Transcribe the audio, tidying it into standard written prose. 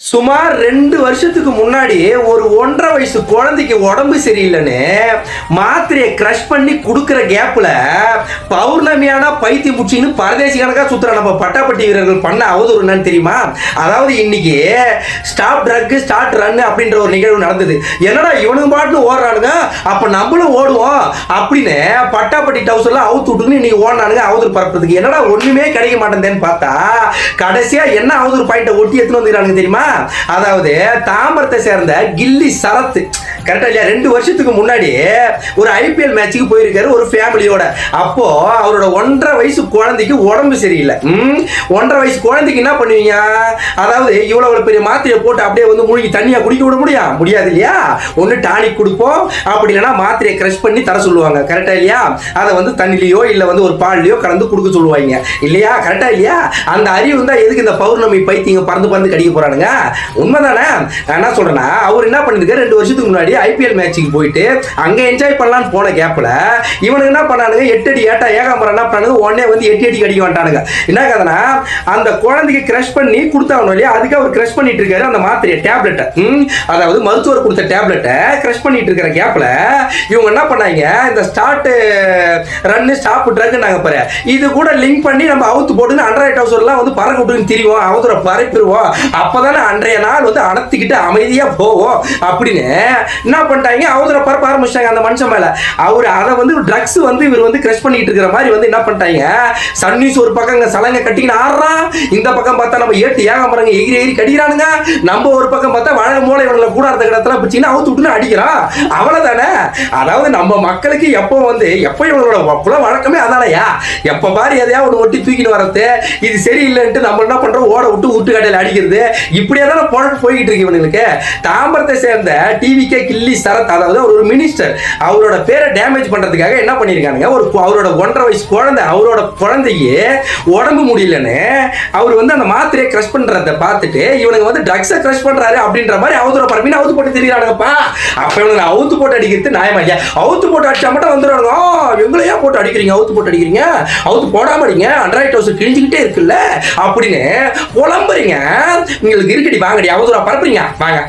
சுமார் 2 வருஷத்துக்கு முன்னாடி ஒரு 1.5 வயசு குழந்தைக்கு உடம்பு சரியில்லைன்னு மாத்திரையை கிரஷ் பண்ணி கொடுக்குற கேப்ல பௌர்ணமியான பைத்தி முச்சின்னு பரதேசி கணக்கா சுத்துற நம்ம பட்டாப்பட்டி வீரர்கள் பண்ண அவதூறு என்னன்னு தெரியுமா? அதாவது இன்னைக்கு ஸ்டாப் ட்ரக் ஸ்டார்ட் ரன் அப்படின்ற ஒரு நிகழ்வு நடந்தது. என்னடா இவனுக்கு பாட்டுன்னு ஓடுறானுங்க, அப்ப நம்மளும் ஓடுவோம் அப்படின்னு பட்டாப்பட்டி டவுசர்ல அவுத்து விட்டுன்னு இன்னைக்கு ஓடினானுங்க அவதூறு பரப்புறதுக்கு. என்னடா ஒண்ணுமே கிடைக்க மாட்டேன்னு பார்த்தா கடைசியா என்ன அவதூறு பாயிண்ட ஒட்டி எடுத்துன்னு வந்துக்கிறானுங்க தெரியுமா? அதாவது தாம்பரத்தை சேர்ந்த கில்லி சரத் கரெக்டா இல்லையா, 2 வருஷத்துக்கு முன்னாடி ஒரு IPL மேட்சுக்கு போயிருக்காரு ஒரு ஃபேமிலியோட. அப்போ அவரோட 1.5 வயசு குழந்தைக்கு உடம்பு சரியில்லை. 1.5 வயசு குழந்தைக்கு என்ன பண்ணுவீங்க? அதாவது இவ்வளவு பெரிய மாத்திரையை போட்டு அப்படியே வந்து மூழ்கி தண்ணியா குடிக்க விட முடியாது இல்லையா? ஒன்று டானிக் கொடுப்போம், அப்படி இல்லைன்னா மாத்திரையை கிரஷ் பண்ணி தர சொல்லுவாங்க. கரெக்டா இல்லையா? அதை வந்து தண்ணிலையோ இல்லை வந்து ஒரு பால்லையோ கலந்து கொடுக்க சொல்லுவாங்க இல்லையா? கரெக்டா இல்லையா? அந்த அறிவு தான் எதுக்கு இந்த பௌர்ணமி பைத்தியங்க பறந்து கடிக்க போறானுங்க? உண்மைதானே? நான் என்ன சொல்றேன்னா, அவர் என்ன பண்ணிருக்காரு, 2 வருஷத்துக்கு முன்னாடி IPL மேட்சுக்கு போயிட்டு அங்க என்ஜாய் பண்ணலான்னு போன கேப்ல இவனுக்கு என்ன பண்ணானுங்க, 8 அடி ஏட்டா ஏகாம்பரம் என்ன பண்ணானுங்க, உடனே வந்து 8 அடி கடிக்க வந்துட்டானுங்க. என்ன கதைனா, அந்த குழந்தைக்கு கிரஷ் பண்ணி கொடுத்தாங்க இல்லையா, அதுக்கு அவர் கிரஷ் பண்ணிட்டு இருக்காரு அந்த மாத்திரையை டேப்லெட்டை. அதாவது மருத்துவர் கொடுத்த டேப்லெட்டை கிரஷ் பண்ணிட்டு இருக்கிற கேப்ல இவங்க என்ன பண்ணாங்க, இந்த ஸ்டார்ட் ரன் ஸ்டாப் ட்ரக் நாங்க பாரு இது கூட லிங்க் பண்ணி நம்ம அவுத்து போட்டு அண்ட்ராய்ட் ஹவுஸ்லாம் வந்து பறக்க விட்டுன்னு திரிவோம், அவதூற பரப்பிடுவோம், அப்பதானே அன்றைய நாள் வந்து அணத்திக்கிட்டு அமைதியா போவோம் அப்படின்னு என்ன பண்ணிட்டாங்க, அவதூற பரப்ப ஆரம்பிச்சிட்டாங்க அந்த மனுஷன் மேல. அவர் அதை வந்து ட்ரக்ஸ் வந்து இவர் வந்து கிரஷ் பண்ணிட்டு இருக்கிற மாதிரி வந்து என்ன பண்ணிட்டாங்க, சன் நியூஸ் ஒரு பக்கம் சலங்க கட்டிக்கின்னு ஆடுறான், இந்த பக்கம் பார்த்தா நம்ம ஏகாம்பரங்க எகிரி கடிக்கிறானுங்க, நம்ம ஒரு பக்கம் பார்த்தா வாழை மூளை இவங்களை கூடாத கிடத்துல பிடிச்சின்னு அவுத்து விட்டுன்னு அடிக்கிறான். அவ்வளவுதானே? அதாவது நம்ம மக்களுக்கு எப்போ இவங்களோட புல வழக்கமே அதானையா, எப்ப பாரு எதையா ஒன்று ஒட்டி தூக்கிட்டு வரது, இது சரியில்லைன்ட்டு நம்ம என்ன பண்றோம், ஓட விட்டு கடையில் அடிக்கிறது, இப்படியே தானே போய்கிட்டு இருக்கு இவனுக்கு. தாம்பரத்தை சேர்ந்த டிவிகே கில்லி சரத், அதாவது ஒரு மினிஸ்டர், அவரோட பேரை டேமேஜ் பண்றதுக்காக என்ன பண்ணிருக்கானுங்க, அவரோட 1.5 வயசு குழந்தை, அவரோட குழந்தைக்கு உடம்பு முடியலன்னு அவர் வந்து அந்த மாத்திரையை கிரஷ் பண்றதை பார்த்துட்டு இவனுக்கு வந்து ட்ரக்ஸை கிரஷ் பண்றாரு அப்படின்ற மாதிரி அவதூற பரப்பின்னு அவுத்து போட்டு தெரியுறானுங்கப்பா. அப்ப இவனுக்கு அவுத்து போட்டு அடிக்கிறது நியாயமா இல்லையா? அவுத்து போட்டு அடிச்சா மட்டும் வந்துடுவாங்க, எங்களையா போட்டு அடிக்கிறீங்க, அவுத்து போட்டு அடிக்கிறீங்க, அவுத்து போடாம அடிங்க, அண்ட்ராய்ட் ஹவுஸ் கிழிஞ்சுக்கிட்டே இருக்குல்ல அப்படின்னு புலம்புறீங்க. உங்களுக்கு இருக்கடி வாங்கடி அவதூறா பரப்புறீங்க வாங்க.